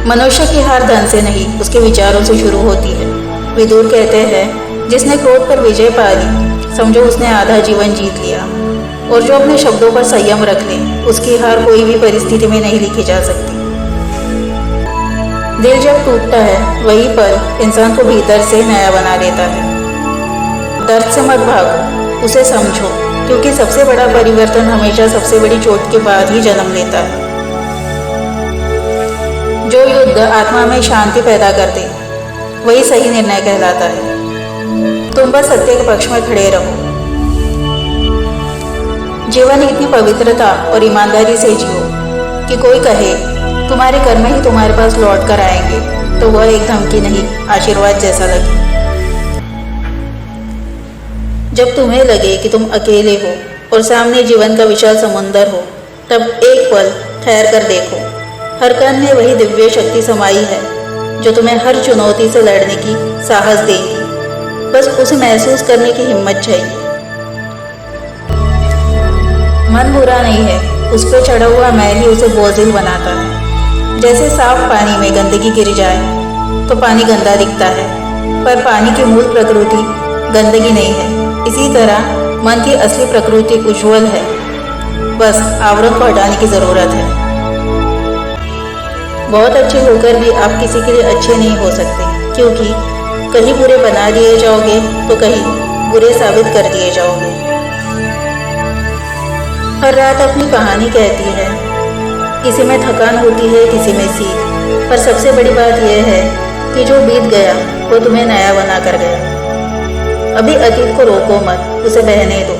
मनुष्य की हार धन से नहीं, उसके विचारों से शुरू होती है। विदुर कहते हैं, जिसने क्रोध पर विजय पा ली, समझो उसने आधा जीवन जीत लिया। और जो अपने शब्दों पर संयम रख ले, उसकी हार कोई भी परिस्थिति में नहीं लिखी जा सकती। दिल जब टूटता है, वही पल इंसान को भीतर से नया बना देता है। दर्द से मत भागो, उसे समझो, क्योंकि सबसे बड़ा परिवर्तन हमेशा सबसे बड़ी चोट के बाद ही जन्म लेता है। जो युद्ध आत्मा में शांति पैदा कर दे, वही सही निर्णय कहलाता है। तुम बस सत्य के पक्ष में खड़े रहो। जीवन इतनी पवित्रता और ईमानदारी से जियो कि कोई कहे तुम्हारे कर्म ही तुम्हारे पास लौट कर आएंगे, तो वह एक धमकी नहीं, आशीर्वाद जैसा लगे। जब तुम्हें लगे कि तुम अकेले हो और सामने जीवन का विशाल समुंदर हो, तब एक पल ठहर कर देखो। हर कण में वही दिव्य शक्ति समाई है जो तुम्हें हर चुनौती से लड़ने की साहस देगी। बस उसे महसूस करने की हिम्मत चाहिए। मन बुरा नहीं है, उस पर चढ़ा हुआ मैल ही उसे बोझिल बनाता है। जैसे साफ पानी में गंदगी गिर जाए तो पानी गंदा दिखता है, पर पानी की मूल प्रकृति गंदगी नहीं है। इसी तरह मन की असली प्रकृति उज्ज्वल है, बस आवरण को हटाने की ज़रूरत है। बहुत अच्छे होकर भी आप किसी के लिए अच्छे नहीं हो सकते, क्योंकि कहीं बुरे बना दिए जाओगे तो कहीं बुरे साबित कर दिए जाओगे। हर रात अपनी कहानी कहती है, किसी में थकान होती है, किसी में सीख, पर सबसे बड़ी बात यह है कि जो बीत गया वो तुम्हें नया बना कर गया। अभी अतीत को रोको मत, उसे बहने दो।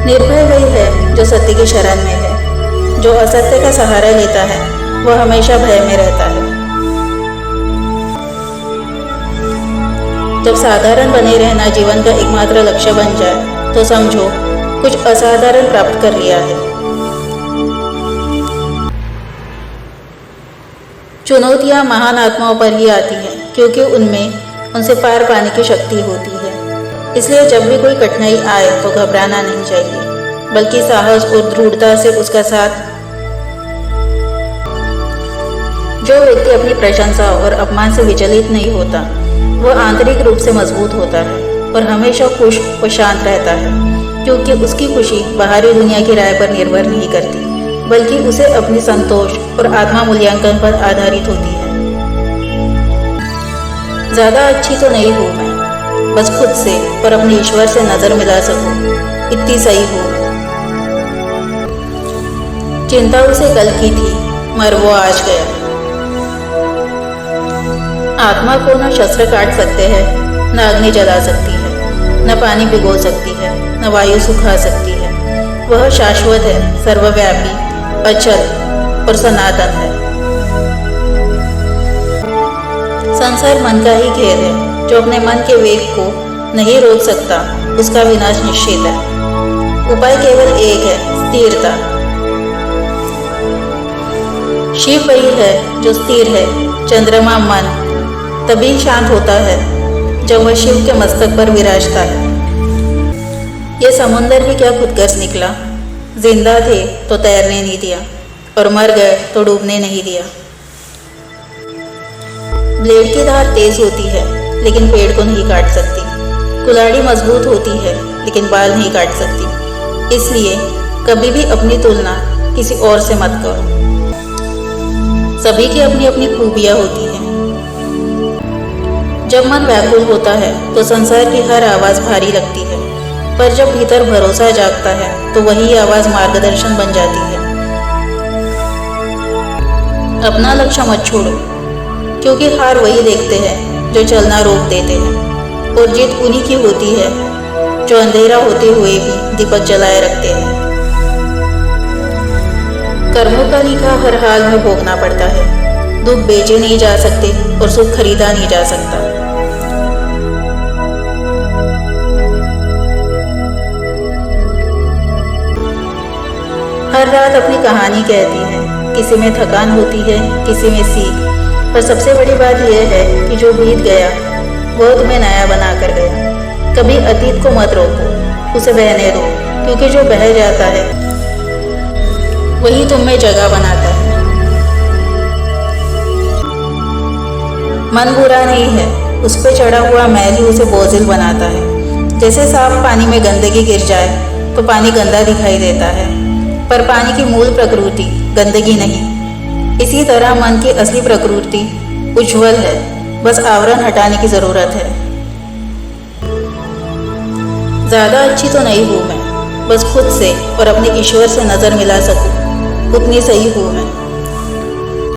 निर्भय वही है जो सत्य की शरण में है। जो असत्य का सहारा लेता है वह हमेशा भय में रहता है। जब साधारण बने रहना जीवन का एकमात्र लक्ष्य बन जाए, तो समझो कुछ असाधारण प्राप्त कर लिया है। चुनौतियां महान आत्माओं पर ही आती हैं, क्योंकि उनमें उनसे पार पाने की शक्ति होती है। इसलिए जब भी कोई कठिनाई आए तो घबराना नहीं चाहिए, बल्कि साहस और दृढ़ता से उसका साथ। जो व्यक्ति अपनी प्रशंसा और अपमान से विचलित नहीं होता, वह आंतरिक रूप से मजबूत होता है और हमेशा खुश और शांत रहता है, क्योंकि उसकी खुशी बाहरी दुनिया की राय पर निर्भर नहीं करती, बल्कि उसे अपनी संतोष और आत्मा मूल्यांकन पर आधारित होती है। ज़्यादा अच्छी तो नहीं हूँ मैं, बस खुद से और अपने ईश्वर से नजर मिला सकूं, इतनी सही हूँ। चिंता उसे कल की थी, मगर वो आज गया। आत्मा को न शस्त्र काट सकते हैं, न अग्नि जला सकती है, न पानी भिगो सकती है, न वायु सुखा सकती है। वह शाश्वत है, सर्वव्यापी, अचल और सनातन है। संसार मन का ही खेल है। जो अपने मन के वेग को नहीं रोक सकता, उसका विनाश निश्चित है। उपाय केवल एक है, स्थिरता। शिव वही है जो स्थिर है। चंद्रमा मन तभी शांत होता है जब वह शिव के मस्तक पर विराजता है। यह समुंदर भी क्या खुदगर्ज निकला। जिंदा थे तो तैरने नहीं दिया, और मर गए तो डूबने नहीं दिया। ब्लेड की धार तेज होती है, लेकिन पेड़ को नहीं काट सकती। कुल्हाड़ी मजबूत होती है, लेकिन बाल नहीं काट सकती। इसलिए कभी भी अपनी तुलना किसी और से मत करो। सभी की अपनी अपनी खूबियां होती हैं। जब मन व्याकुल होता है तो संसार की हर आवाज़ भारी लगती है, पर जब भीतर भरोसा जागता है तो वही आवाज़ मार्गदर्शन बन जाती है। अपना लक्ष्य मत छोड़ो, क्योंकि हार वही देखते हैं जो चलना रोक देते हैं, और जीत उन्हीं की होती है जो अंधेरा होते हुए भी दीपक जलाए रखते हैं। कर्मों का लिखा हर हाल में भोगना पड़ता है। दुख बेचे नहीं जा सकते और सुख खरीदा नहीं जा सकता। हर रात अपनी कहानी कहती है। किसी में थकान होती है, किसी में सीख, पर सबसे बड़ी बात यह है कि जो बीत गया वह तुम्हें नया बना कर गया। कभी अतीत को मत रोको, उसे बहने दो, क्योंकि जो बह जाता है वही तुम में जगह बनाता है। मन बुरा नहीं है, उस पर चढ़ा हुआ मैल ही उसे बोझिल बनाता है। जैसे साफ पानी में गंदगी गिर जाए तो पानी गंदा दिखाई देता है, पर पानी की मूल प्रकृति गंदगी नहीं। इसी तरह मन की असली प्रकृति उज्ज्वल है, बस आवरण हटाने की ज़रूरत है। ज़्यादा अच्छी तो नहीं हूँ मैं, बस खुद से और अपने ईश्वर से नज़र मिला सकूँ उतनी सही हूँ मैं।